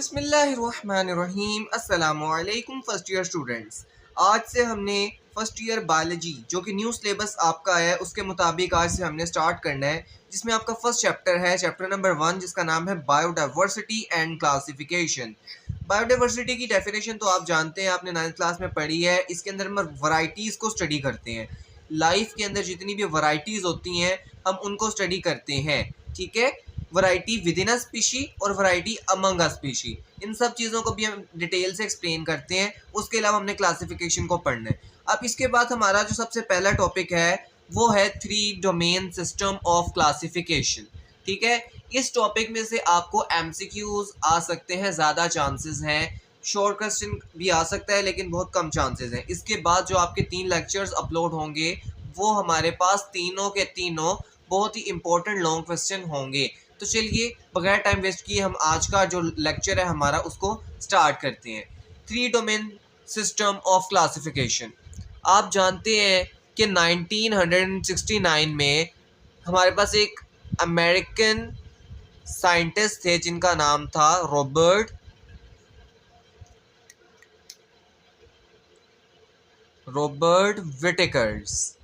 बिस्मिल्लाहिर्रहमानिर्रहीम। अस्सलामुअलैकुम first year students. आज से हमने फर्स्ट ईयर बायोलॉजी जो कि न्यू सिलेबस आपका है उसके मुताबिक आज से हमने स्टार्ट करना है, जिसमें आपका फर्स्ट चैप्टर है चैप्टर नंबर 1, जिसका नाम है बायोडाइवर्सिटी एंड क्लासिफिकेशन। बायोडाइवर्सिटी की डेफिनेशन तो आप जानते हैं, आपने 9th क्लास में पढ़ी है। इसके अंदर हम वैरायटीज़ को स्टडी करते हैं। लाइफ के अंदर जितनी भी वैरायटीज़ होती हैं हम उनको स्टडी करते हैं, ठीक है। Variety with in a species और वैरायटी अमंग अ स्पीशी, इन सब चीज़ों को भी हम डिटेल से एक्सप्लेन करते हैं। उसके अलावा हमने क्लासिफिकेशन को पढ़ना है। अब इसके बाद हमारा जो सबसे पहला टॉपिक है वो है 3 डोमेन सिस्टम ऑफ क्लासिफिकेशन, ठीक है। इस टॉपिक में से आपको एमसीक्यूज आ सकते हैं, ज़्यादा चांसेस हैं। शॉर्ट क्वेश्चन भी आ सकता है लेकिन बहुत कम चांसेस हैं। इसके बाद जो आपके 3 लेक्चर्स अपलोड होंगे वो हमारे पास तीनों के तीनों बहुत ही इंपॉर्टेंट लॉन्ग क्वेश्चन होंगे। तो चलिए बगैर टाइम वेस्ट किए हम आज का जो लेक्चर है हमारा उसको स्टार्ट करते हैं। 3 डोमेन सिस्टम ऑफ क्लासिफिकेशन। आप जानते हैं कि 1969 में हमारे पास एक अमेरिकन साइंटिस्ट थे जिनका नाम था रॉबर्ट विटेकर्स।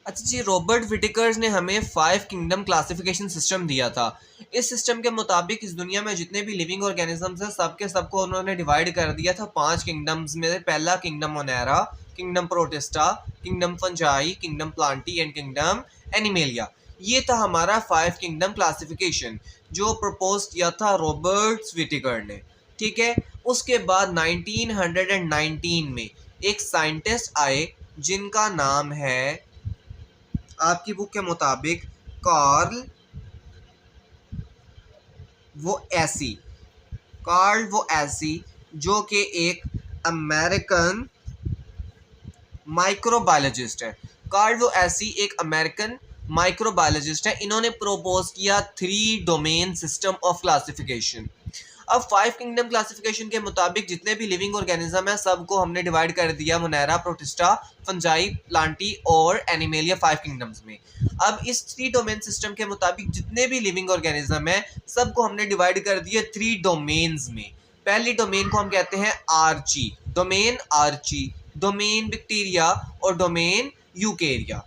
अच्छा जी, रॉबर्ट विटेकर्स ने हमें 5 किंगडम क्लासिफिकेशन सिस्टम दिया था। इस सिस्टम के मुताबिक इस दुनिया में जितने भी लिविंग ऑर्गेनिजम्स हैं सबके सबको उन्होंने डिवाइड कर दिया था 5 किंगडम्स में। पहला kingdom Monera, kingdom protista, kingdom fungi, kingdom Plantae and kingdom animalia. ये था हमारा 5 किंगडम क्लासिफिकेशन जो प्रपोज किया था रॉबर्ट विटेकर ने, ठीक है। उसके बाद 1919 में एक साइंटिस्ट आए जिनका नाम है आपकी बुक के मुताबिक कार्ल वो ऐसी, जो कि एक अमेरिकन माइक्रोबायोलॉजिस्ट है। कार्ल वो ऐसी एक अमेरिकन माइक्रोबायोलॉजिस्ट है। इन्होंने प्रोपोज किया 3 डोमेन सिस्टम ऑफ क्लासिफिकेशन। अब 5 किंगडम क्लासिफिकेशन के मुताबिक जितने भी लिविंग ऑर्गेनिज्म है सबको हमने डिवाइड कर दिया मोनेरा, प्रोटिस्टा, फंजाई, प्लांटी और एनिमेलिया 5 किंगडम्स में। अब इस 3 डोमेन सिस्टम के मुताबिक जितने भी लिविंग ऑर्गेनिज्म है सबको हमने डिवाइड कर दिया 3 डोमेन्स में। पहली डोमेन को हम कहते हैं आर्ची, डोमेन बैक्टीरिया और डोमेन यूकेरिया,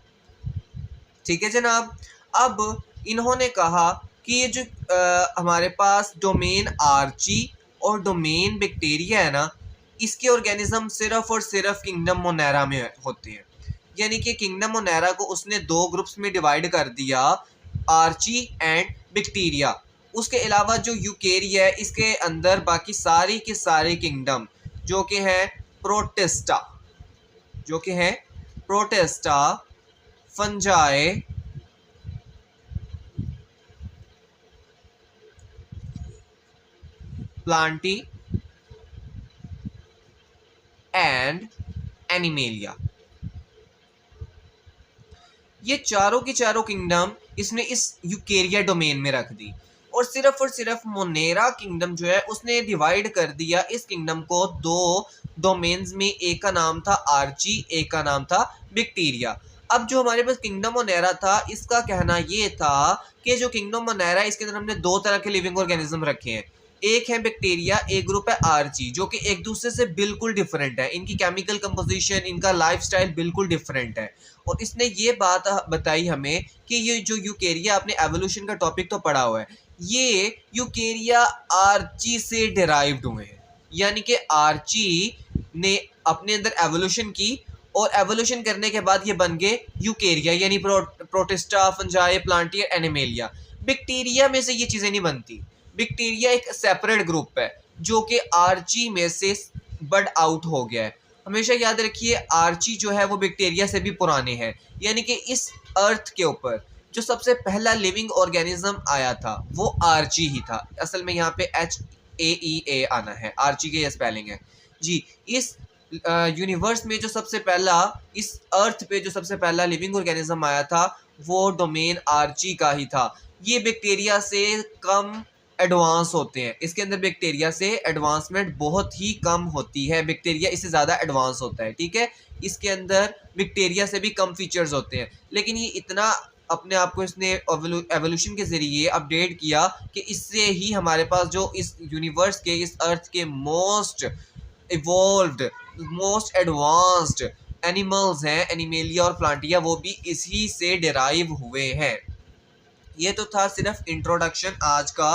ठीक है जनाब। अब इन्होंने कहा कि ये जो हमारे पास डोमेन आर्ची और डोमेन बैक्टीरिया है ना, इसके ऑर्गेनिज्म सिर्फ और सिर्फ किंगडम मोनेरा में होते हैं। यानी कि किंगडम मोनेरा को उसने 2 ग्रुप्स में डिवाइड कर दिया, आर्ची एंड बैक्टीरिया। उसके अलावा जो यूकेरिया है इसके अंदर बाकी सारी के सारे किंगडम जो कि हैं protista, fungi, Plantae and animalia, ये चारों की चारों किंगडम इसने इस यूकेरिया डोमेन में रख दी। और सिर्फ मोनेरा किंगडम जो है उसने डिवाइड कर दिया इस किंगडम को 2 डोमेन्स में। एक का नाम था आर्ची, एक का नाम था बैक्टीरिया। अब जो हमारे पास किंगडम मोनेरा था इसका कहना ये था कि जो किंगडम मोनेरा इसके अंदर हमने 2 तरह के लिविंग ऑर्गेनिज्म रखे हैं। एक है बैक्टीरिया, एक ग्रुप है आर्ची, जो कि एक दूसरे से बिल्कुल डिफरेंट है। इनकी केमिकल कंपोजिशन, इनका लाइफस्टाइल बिल्कुल डिफरेंट है। और इसने ये बात बताई हमें कि ये जो यूकेरिया, आपने एवोल्यूशन का टॉपिक तो पढ़ा हुआ है, ये यूकेरिया आर्ची से डिराइव्ड हुए हैं। यानी कि आर्ची ने अपने अंदर एवोल्यूशन की और एवोल्यूशन करने के बाद ये बन गए यूकेरिया, यानी protista, fungi, Plantae, animalia. Bacteria में से ये चीज़ें नहीं बनती। बैक्टीरिया एक सेपरेट ग्रुप है जो कि आर्ची में से बड आउट हो गया है। हमेशा याद रखिए आर्ची जो है वो बैक्टीरिया से भी पुराने हैं। यानी कि इस अर्थ के ऊपर जो सबसे पहला लिविंग ऑर्गेनिज्म आया था वो आर्ची ही था। असल में यहाँ पे HAEA आना है, आर्ची के ये स्पेलिंग है जी। इस यूनिवर्स में जो सबसे पहला, इस अर्थ पे जो सबसे पहला लिविंग ऑर्गेनिज्म आया था वो डोमेन आर्ची का ही था। ये बैक्टीरिया से कम एडवांस होते हैं। इसके अंदर बैक्टीरिया से एडवांसमेंट बहुत ही कम होती है, बैक्टीरिया इससे ज़्यादा एडवांस होता है, ठीक है। इसके अंदर बैक्टीरिया से भी कम फीचर्स होते हैं, लेकिन ये इतना अपने आप को इसने एवोल्यूशन के ज़रिए अपडेट किया कि इससे ही हमारे पास जो इस यूनिवर्स के, इस अर्थ के most evolved, most advanced animals हैं, एनिमेलिया और प्लांटिया, वो भी इसी से डिराइव हुए हैं। ये तो था सिर्फ इंट्रोडक्शन, आज का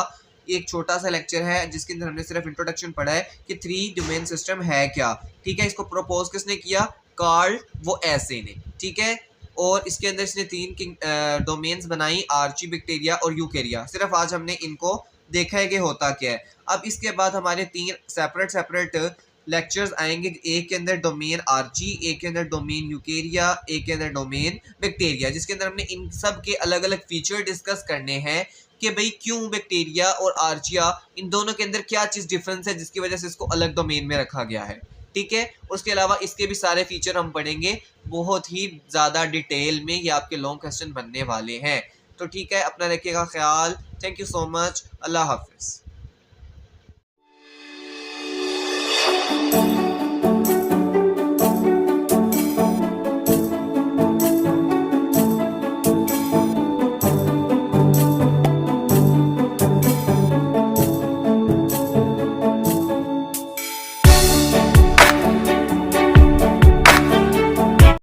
एक छोटा सा लेक्चर है जिसके अंदर हमने सिर्फ इंट्रोडक्शन पढ़ा है कि 3 डोमेन सिस्टम है क्या, ठीक है। इसको प्रपोज किसने किया? कार्ल वो ऐसे ने, ठीक है। और इसके अंदर इसने 3 डोमेन्स बनाई, आर्ची, बैक्टीरिया और यूकेरिया। सिर्फ आज हमने इनको देखा है कि होता क्या है। अब इसके बाद हमारे 3 सेपरेट लेक्चर्स आएंगे, एक के अंदर डोमेन आर्ची, एक के अंदर डोमेन यूकेरिया, एक के अंदर डोमेन बैक्टीरिया, जिसके अंदर हमने इन सब के अलग अलग फीचर डिस्कस करने हैं कि भाई क्यों बैक्टीरिया और आर्चिया, इन दोनों के अंदर क्या चीज़ डिफरेंस है जिसकी वजह से इसको अलग डोमेन में रखा गया है, ठीक है। उसके अलावा इसके भी सारे फीचर हम पढ़ेंगे बहुत ही ज़्यादा डिटेल में, ये आपके लॉन्ग क्वेश्चन बनने वाले हैं। तो ठीक है, अपना रखिएगा ख्याल। थैंक यू सो मच, अल्लाह हाफिज़।